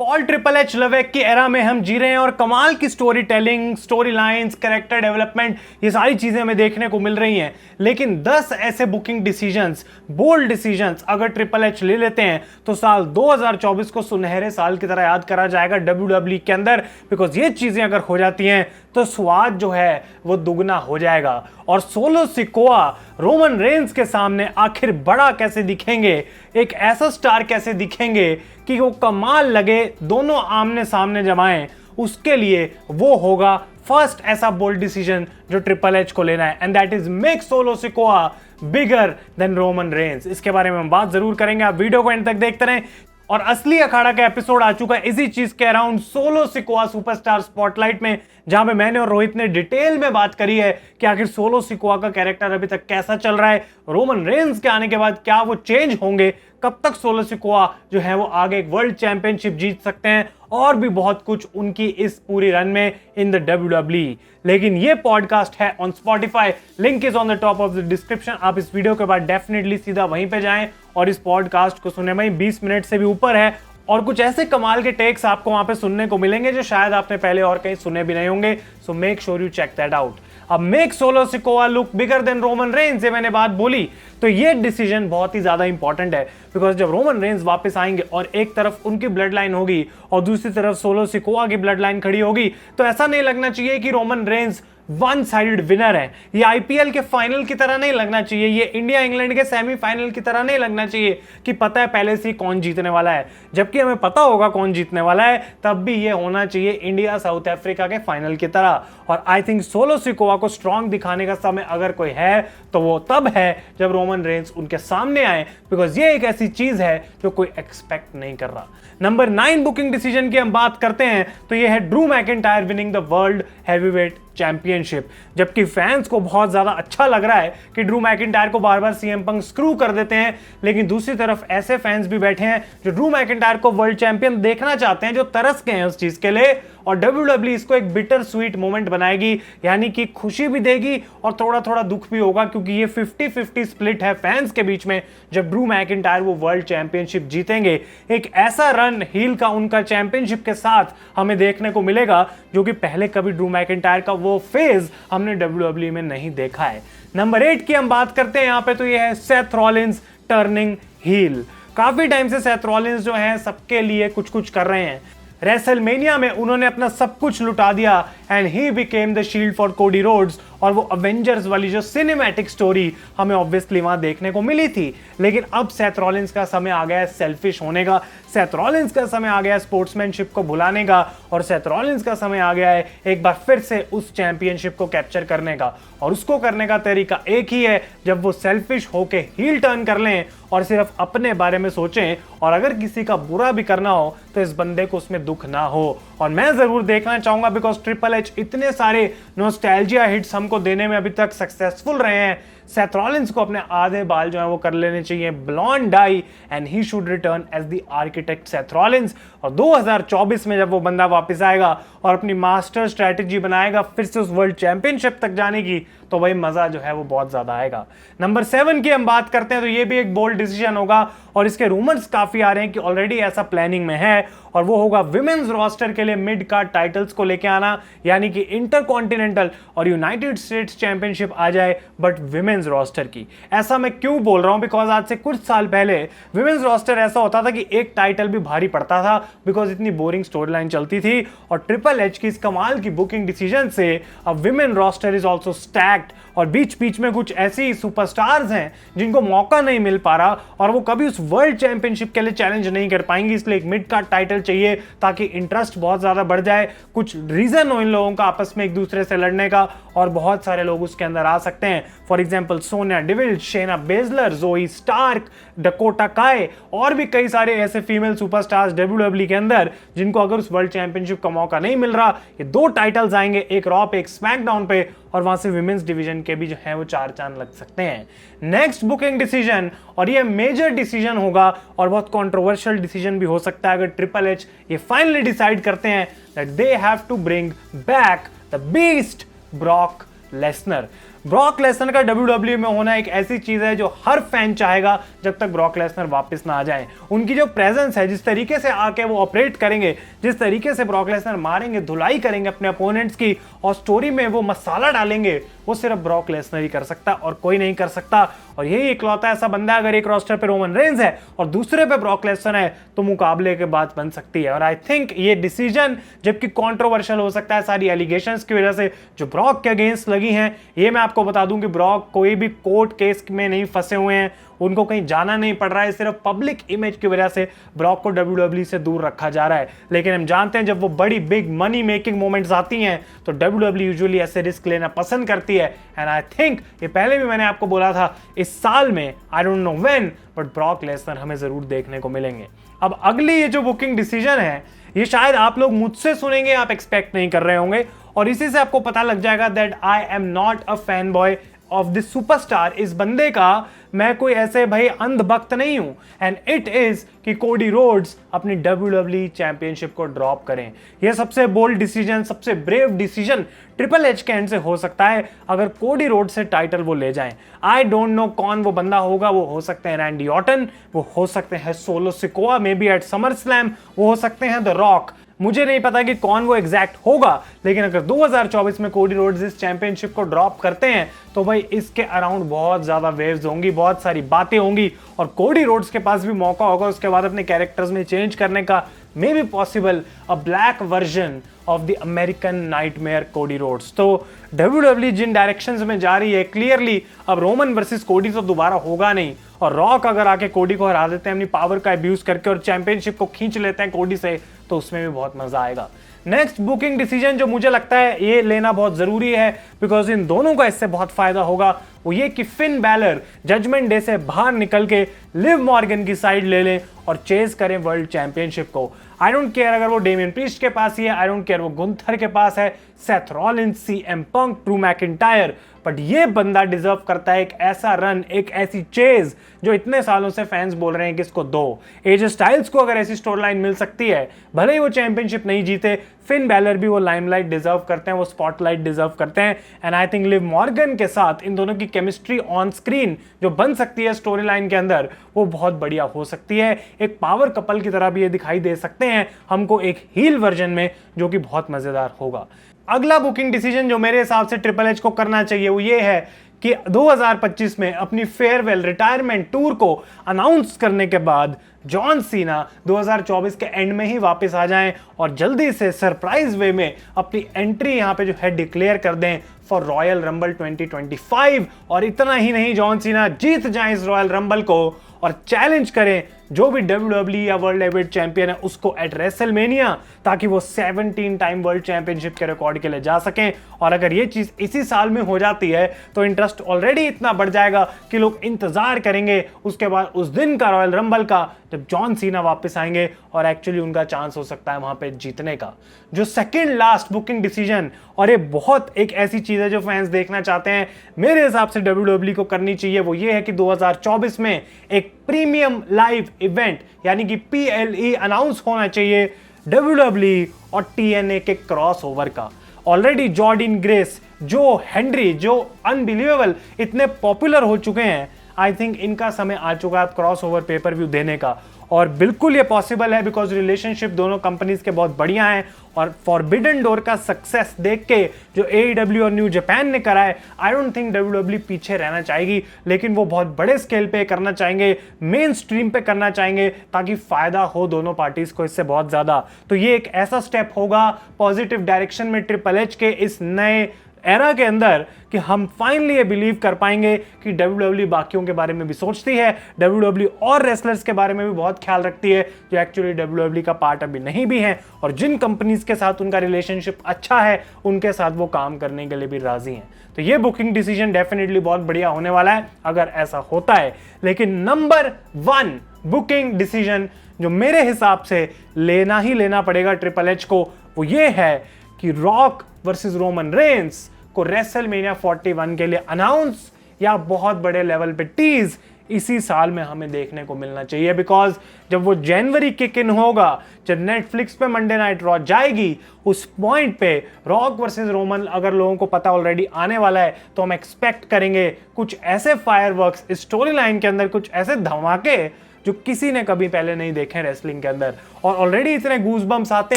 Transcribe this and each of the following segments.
Paul triple H लवेक की era में हम जी रहे हैं और कमाल की story telling, story lines, character development, ये सारी चीजें हमें देखने को मिल रही हैं। लेकिन 10 ऐसे बुकिंग डिसीजंस, बोल्ड डिसीजंस अगर ट्रिपल एच ले लेते हैं तो साल 2024 को सुनहरे साल की तरह याद करा जाएगा WWE के अंदर। बिकॉज ये चीजें अगर हो जाती हैं तो स्वाद जो है वो दुगना हो जाएगा। और सोलो सिकोआ रोमन रेंस के सामने आखिर बड़ा कैसे दिखेंगे, एक ऐसा स्टार कैसे दिखेंगे कि वो कमाल लगे, दोनों आमने सामने जमाएं, उसके लिए वो होगा फर्स्ट ऐसा बोल्ड डिसीजन जो ट्रिपल एच को लेना है, and that is make Solo Sikoa bigger than Roman Reigns. इसके बारे में हम बात जरूर करेंगे, आप वीडियो को एंड तक देखते रहें। और असली अखाड़ा का एपिसोड आ चुका है इसी चीज के around, solo Sikoa superstar spotlight में, जहां पे मैंने और रोहित ने डिटेल में बात करी है कि आखिर सोलो सिकोआ का कैरेक्टर अभी तक कैसा चल रहा है, रोमन रेंस के आने के बाद क्या वो चेंज होंगे, कब तक सोलो सिकोआ जो है वो आगे एक वर्ल्ड चैंपियनशिप जीत सकते हैं, और भी बहुत कुछ उनकी इस पूरी रन में इन द WWE। लेकिन ये पॉडकास्ट है on Spotify, link is on the top of the description. आप इस वीडियो के बाद डेफिनेटली सीधा वहीं पे जाएं और इस पॉडकास्ट को सुने। वहीं 20 मिनट से भी ऊपर है और कुछ ऐसे कमाल के टेक्स आपको वहां पे सुनने को मिलेंगे जो शायद आपने पहले और कहीं सुने भी नहीं होंगे। So make sure you check that out. अब make Solo Sikoa look bigger than Roman Reigns से मैंने बात बोली तो ये डिसीजन बहुत ही ज्यादा इंपॉर्टेंट है। बिकॉज जब रोमन रेंस वापस आएंगे और एक तरफ उनकी ब्लड लाइन होगी और दूसरी तरफ सोलो सिकोआ की ब्लड लाइन खड़ी होगी, तो ऐसा नहीं लगना चाहिए कि Roman Reigns one sided winner है। ये आईपीएल के फाइनल की तरह नहीं लगना चाहिए, ये इंडिया इंग्लैंड के सेमीफाइनल की तरह नहीं लगना चाहिए कि पता है पहले से ही कौन जीतने वाला है। जबकि हमें पता होगा कौन जीतने वाला है, तब भी ये होना चाहिए इंडिया साउथ अफ्रीका के फाइनल की तरह। और आई थिंक सोलो सिकोआ को स्ट्रांग दिखाने का समय अगर कोई है तो वो तब है जब रोमन रेंस उनके सामने आए, बिकॉज ये एक ऐसी चीज है जो कोई एक्सपेक्ट नहीं कर रहा। नंबर 9 बुकिंग डिसीजन की हम बात करते हैं तो ये है Drew McIntyre winning the world heavyweight championship. जबकि फैंस को बहुत ज्यादा अच्छा लग रहा है कि ड्रू मैकिंटायर को बार बार सीएम पंक स्क्रू कर देते हैं, लेकिन दूसरी तरफ ऐसे फैंस भी बैठे हैं जो ड्रू मैकिंटायर को वर्ल्ड चैंपियन देखना चाहते हैं, जो तरस गए हैं उस चीज के लिए। और WWE इसको एक बिटर स्वीट मोमेंट बनाएगी, यानी कि खुशी भी देगी और थोड़ा थोड़ा दुख भी होगा, क्योंकि ये 50-50 स्प्लिट है फैंस के बीच में। जब ड्रू मैकिंटायर वो वर्ल्ड चैंपियनशिप जीतेंगे, एक ऐसा रन हील का उनका चैंपियनशिप के साथ हमें देखने को मिलेगा जो कि पहले कभी ड्रू मैकिंटायर का वो फेज हमने WWE में नहीं देखा है। नंबर 8 की हम बात करते हैं यहाँ पे, तो ये है सेथ रॉलिंस टर्निंग हील। काफी टाइम से सेथ रॉलिंस जो है सबके लिए कुछ कुछ कर रहे हैं। रेसलमेनिया में उन्होंने अपना सब कुछ लुटा दिया and he became the shield for Cody Rhodes, और वो अवेंजर्स वाली जो सिनेमैटिक स्टोरी हमें ऑब्वियसली वहां देखने को मिली थी। लेकिन अब सेथ रॉलिंस का समय आ गया है सेल्फिश होने का, सेथ रॉलिंस का समय आ गया है स्पोर्ट्समैनशिप को भुलाने का, और सेथ रॉलिंस का समय आ गया है एक बार फिर से उस चैंपियनशिप को कैप्चर करने का। और उसको करने का तरीका एक ही है, जब वो सेल्फिश होके हील टर्न कर लें और सिर्फ अपने बारे में सोचें, और अगर किसी का बुरा भी करना हो तो इस बंदे को उसमें दुख ना हो। और मैं जरूर देखना चाहूंगा, बिकॉज ट्रिपल एच इतने सारे नॉस्टैल्जिया हिट्स हमको देने में अभी तक सक्सेसफुल रहे हैं। सेथ रॉलिंस को अपने आधे बाल जो है वो कर लेने चाहिए blonde dye, and he should return as the architect Seth Rollins. और 2024 में जब वो बंदा वापस आएगा और अपनी मास्टर स्ट्रेटेजी बनाएगा फिर से उस वर्ल्ड चैंपियनशिप तक जाने की, तो वही मजा जो है वो बहुत ज्यादा आएगा। नंबर 7 की हम बात करते हैं तो ये भी एक बोल्ड डिसीजन होगा, और इसके रूमर्स काफी आ रहे हैं कि ऑलरेडी ऐसा प्लानिंग में है, और वो होगा विमेन्स रोस्टर के लिए मिड कार्ड टाइटल्स को लेके आना, यानी कि इंटरकॉन्टिनेंटल और यूनाइटेड स्टेट्स चैंपियनशिप आ जाए बट विमेन्स रोस्टर की। ऐसा मैं क्यों बोल रहा हूं, बिकॉज आज से कुछ साल पहले विमेन्स रोस्टर ऐसा होता था कि एक टाइटल भी भारी पड़ता था, बिकॉज इतनी बोरिंग स्टोरी लाइन चलती थी। और ट्रिपल एच की इस कमाल की बुकिंग डिसीजन से अब women roster is also stacked, और बीच बीच में कुछ ऐसी सुपरस्टार्स हैं जिनको मौका नहीं मिल पा रहा और वो कभी उस वर्ल्ड चैंपियनशिप के लिए चैलेंज नहीं कर पाएंगी, इसलिए एक मिड कार्ड टाइटल चाहिए ताकि इंटरेस्ट बहुत ज्यादा बढ़ जाए, कुछ रीजन हो इन लोगों का आपस में एक दूसरे से लड़ने का, और बहुत सारे लोग उसके अंदर आ सकते हैं। For example Sonia devil, शेना Baszler, जोई स्टार्क, डकोटा काय, और भी कई सारे ऐसे फीमेल सुपरस्टार्स WWE के अंदर जिनको अगर उस वर्ल्ड चैंपियनशिप का मौका नहीं मिल रहा। ये 2 टाइटल्स आएंगे, एक रॉ पे एक स्मैकडाउन पे, और वहां से विमेंस डिवीजन के भी जो है वो 4 चांद लग सकते हैं। नेक्स्ट बुकिंग डिसीजन, और ये मेजर डिसीजन होगा और बहुत कंट्रोवर्शियल डिसीजन भी हो सकता है अगर ट्रिपल एच ये फाइनली डिसाइड करते हैं that they have to bring back the beast Brock Lesnar. Brock Lesnar का WWE में होना एक ऐसी चीज है जो हर फैन चाहेगा जब तक ब्रॉक लेसनर वापस ना आ जाए। उनकी जो प्रेजेंस है, जिस तरीके से आके वो ऑपरेट करेंगे, जिस तरीके से ब्रॉक लेसनर मारेंगे, धुलाई करेंगे अपने अपोनेंट्स की और स्टोरी में वो मसाला डालेंगे, वो सिर्फ ब्रॉक लेसनर ही कर सकता और कोई नहीं कर सकता। और यही इकलौता ऐसा बंदा, अगर एक रोस्टर पे रोमन रेंज है और दूसरे पे ब्रॉक लेसनर है तो मुकाबले के बात बन सकती है। और आई थिंक ये डिसीजन, जबकि कंट्रोवर्शियल हो सकता है सारी एलिगेशंस की वजह से जो ब्रॉक के अगेंस्ट लगी हैं, ये मैं आपको बता दूं कि ब्रॉक कोई भी कोर्ट केस में नहीं फंसे हुए हैं, उनको कहीं जाना नहीं पड़ रहा है, सिर्फ पब्लिक इमेज की वजह से ब्रॉक को WWE से दूर रखा जा रहा है। लेकिन हम जानते हैं जब वो बड़ी बिग मनी मेकिंग मोमेंट्स आती हैं तो WWE यूजुअली ऐसे रिस्क लेना पसंद करती है। एंड आई थिंक ये पहले भी मैंने आपको बोला था, इस साल में I don't know when, but Brock Lesnar हमें जरूर देखने को मिलेंगे। अब अगली ये जो बुकिंग डिसीजन है, ये शायद आप लोग मुझसे सुनेंगे, आप एक्सपेक्ट नहीं कर रहे होंगे, और इसी से आपको पता लग जाएगा that I am not a fan boy of this superstar. इस बंदे का मैं कोई ऐसे भाई अंध भक्त नहीं हूं, एंड इट इज कि कोडी रोड्स अपनी WWE चैंपियनशिप को ड्रॉप करें। यह सबसे बोल्ड डिसीजन, सबसे ब्रेव डिसीजन ट्रिपल एच के एंड से हो सकता है अगर कोडी रोड से टाइटल वो ले जाएं। आई डोंट नो कौन वो बंदा होगा, वो हो सकते हैं रैंडी ऑर्टन, वो हो सकते हैं Solo Sikoa, maybe at SummerSlam, वो हो सकते हैं द रॉक। मुझे नहीं पता कि कौन वो एग्जैक्ट होगा, लेकिन अगर 2024 में कोडी रोड्स इस चैंपियनशिप को ड्रॉप करते हैं तो भाई इसके अराउंड बहुत ज्यादा वेव्स होंगी, बहुत सारी बातें होंगी, और कोडी रोड्स के पास भी मौका होगा उसके बाद अपने कैरेक्टर्स में चेंज करने का। May be possible a black version of the American nightmare Cody Rhodes. तो WWE जिन डायरेक्शंस में जा रही है, क्लियरली अब रोमन वर्सेस कोडी तो दोबारा होगा नहीं, और रॉक अगर आके कोडी को हरा देते हैं अपनी पावर का अब्यूज करके और चैंपियनशिप को खींच लेते हैं कोडी से, तो उसमें भी बहुत मजा आएगा। नेक्स्ट बुकिंग डिसीजन जो मुझे लगता है ये लेना बहुत जरूरी है, बिकॉज इन दोनों का इससे बहुत फायदा होगा, वो ये कि फिन बैलर जजमेंट डे से बाहर निकल के लिव मॉर्गन की साइड ले लें और चेज करें वर्ल्ड चैंपियनशिप को। आई डोंट केयर अगर वो डेमियन प्रीस्ट के पास ही है, आई डोंट केयर वो गुंथर के पास है, Seth Rollins, CM Punk, Drew McIntyre, but ये बंदा डिजर्व करता है एक ऐसा रन, एक ऐसी चेज जो इतने सालों से फैंस बोल रहे हैं कि इसको दो। एजे स्टाइल्स को अगर ऐसी स्टोरी लाइन मिल सकती है, भले ही वो चैंपियनशिप नहीं जीते, फिन बैलर भी वो लाइमलाइट डिजर्व करते हैं, वो स्पॉटलाइट डिजर्व करते हैं। And I think Liv Morgan के साथ इन दोनों की केमिस्ट्री ऑन स्क्रीन जो बन सकती है स्टोरी लाइन के अंदर, वो बहुत बढ़िया हो सकती है। एक पावर कपल की तरह भी ये दिखाई दे सकते हैं हमको एक हील वर्जन में, जो कि बहुत मजेदार होगा। अगला बुकिंग डिसीजन जो मेरे हिसाब से ट्रिपल एच को करना चाहिए वो ये है कि 2025 में अपनी फेयरवेल रिटायरमेंट टूर को अनाउंस करने के बाद जॉन सीना 2024 के एंड में ही वापस आ जाएं और जल्दी से सरप्राइज वे में अपनी एंट्री यहां पे जो है डिक्लेयर कर दें फॉर रॉयल रंबल 2025। और इतना ही नहीं, जॉन सीना जीत जाएं इस रॉयल रंबल को और चैलेंज करें जो भी WWE या वर्ल्ड हेवीवेट चैंपियन है उसको एट रेसलमेनिया, ताकि वो 17 टाइम वर्ल्ड चैंपियनशिप के रिकॉर्ड के लिए जा सकें। और अगर ये चीज इसी साल में हो जाती है तो इंटरेस्ट ऑलरेडी इतना बढ़ जाएगा कि लोग इंतजार करेंगे उसके बाद उस दिन का रॉयल रंबल का, जब जॉन सीना वापस आएंगे और एक्चुअली उनका चांस हो सकता है वहां पे जीतने का। जो सेकंड लास्ट बुकिंग डिसीजन, और ये बहुत एक ऐसी चीज है जो फैंस देखना चाहते हैं, मेरे हिसाब से WWE को करनी चाहिए, वो ये है कि 2024 में एक प्रीमियम लाइव इवेंट यानी कि PLE अनाउंस होना चाहिए WWE और TNA के क्रॉस ओवर का। ऑलरेडी जॉर्डिन ग्रेस, जो हेनरी, जो अनबिलीवेबल इतने पॉपुलर हो चुके हैं, आई थिंक इनका समय आ चुका है क्रॉस ओवर पेपर व्यू देने का। और बिल्कुल ये पॉसिबल है बिकॉज रिलेशनशिप दोनों कंपनीज के बहुत बढ़िया हैं, और फॉरबिडन डोर का सक्सेस देख के जो AEW और न्यू जापान ने करा है, आई डोंट थिंक WWE पीछे रहना चाहेगी, लेकिन वो बहुत बड़े स्केल पे करना चाहेंगे, मेन स्ट्रीम पे करना चाहेंगे, ताकि फायदा हो दोनों पार्टीज को इससे बहुत ज्यादा। तो ये एक ऐसा स्टेप होगा पॉजिटिव डायरेक्शन में ट्रिपल एच के इस नए एरा के अंदर कि हम फाइनली ये बिलीव कर पाएंगे कि WWE बाकियों के बारे में भी सोचती है, WWE और रेसलर्स के बारे में भी बहुत ख्याल रखती है जो एक्चुअली WWE का पार्ट अभी नहीं भी है, और जिन कंपनीज के साथ उनका रिलेशनशिप अच्छा है उनके साथ वो काम करने के लिए भी राजी हैं। तो ये बुकिंग डिसीजन डेफिनेटली बहुत बढ़िया होने वाला है अगर ऐसा होता है। लेकिन नंबर 1 बुकिंग डिसीजन जो मेरे हिसाब से लेना ही लेना पड़ेगा ट्रिपल एच को, वो ये है कि रॉक वर्सेस रोमन रेंस को रेसलमेनिया 41 के लिए अनाउंस या बहुत बड़े लेवल पे टीज इसी साल में हमें देखने को मिलना चाहिए, बिकॉज जब वो जनवरी किक इन होगा, जब नेटफ्लिक्स पे मंडे नाइट रॉ जाएगी, उस पॉइंट पे रॉक वर्सेस रोमन अगर लोगों को पता ऑलरेडी आने वाला है, तो हम एक्सपेक्ट करेंगे कुछ ऐसे फायरवर्क्स इस स्टोरी लाइन के अंदर, कुछ ऐसे धमाके जो किसी ने कभी पहले नहीं देखे रेसलिंग के अंदर। और ऑलरेडी इतने गूज़बम्प्स आते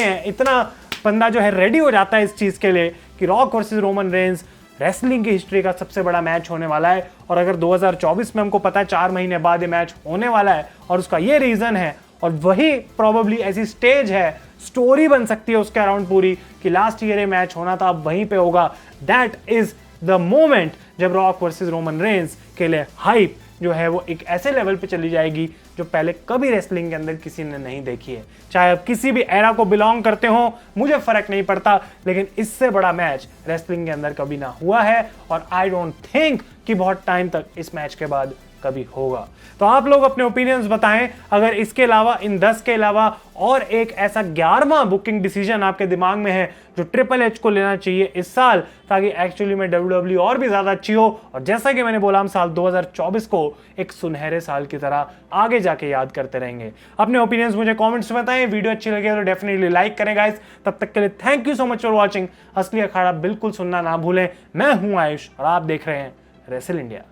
हैं, इतना बंदा जो है रेडी हो जाता है इस चीज़ के लिए कि rock versus Roman Reigns wrestling की हिस्ट्री का सबसे बड़ा मैच होने वाला है। और अगर 2024 में हमको पता है 4 महीने बाद ये मैच होने वाला है, और उसका ये रीज़न है, और वही प्रॉबेबली ऐसी स्टेज है, स्टोरी बन सकती है उसके अराउंड पूरी, कि लास्ट ईयर ये मैच होना था, अब वहीं पे होगा। दैट इज द मोमेंट जब रॉक वर्सेस रोमन रेंस के लिए हाइप जो है वो एक ऐसे लेवल पे चली जाएगी जो पहले कभी रेसलिंग के अंदर किसी ने नहीं देखी है। चाहे अब किसी भी एरा को बिलोंग करते हो, मुझे फर्क नहीं पड़ता, लेकिन इससे बड़ा मैच रेसलिंग के अंदर कभी ना हुआ है, और आई डोंट थिंक कि बहुत टाइम तक इस मैच के बाद कभी होगा। तो आप लोग अपने ओपिनियंस बताएं, अगर इसके अलावा, इन 10 के अलावा और एक ऐसा 11वां बुकिंग डिसीजन आपके दिमाग में है जो ट्रिपल एच को लेना चाहिए इस साल, ताकि एक्चुअली में WWE और भी ज्यादा अच्छी हो, और जैसा कि मैंने बोला, हम साल 2024 को एक सुनहरे साल की तरह आगे जाके याद करते रहेंगे। अपने ओपिनियंस मुझे कमेंट्स में बताएं, वीडियो अच्छी लगे तो डेफिनेटली लाइक करें गाइस। तब तक के लिए thank you so much for watching. असली अखाड़ा बिल्कुल सुनना ना भूलें। मैं हूं आयुष और आप देख रहे हैं रेसल इंडिया।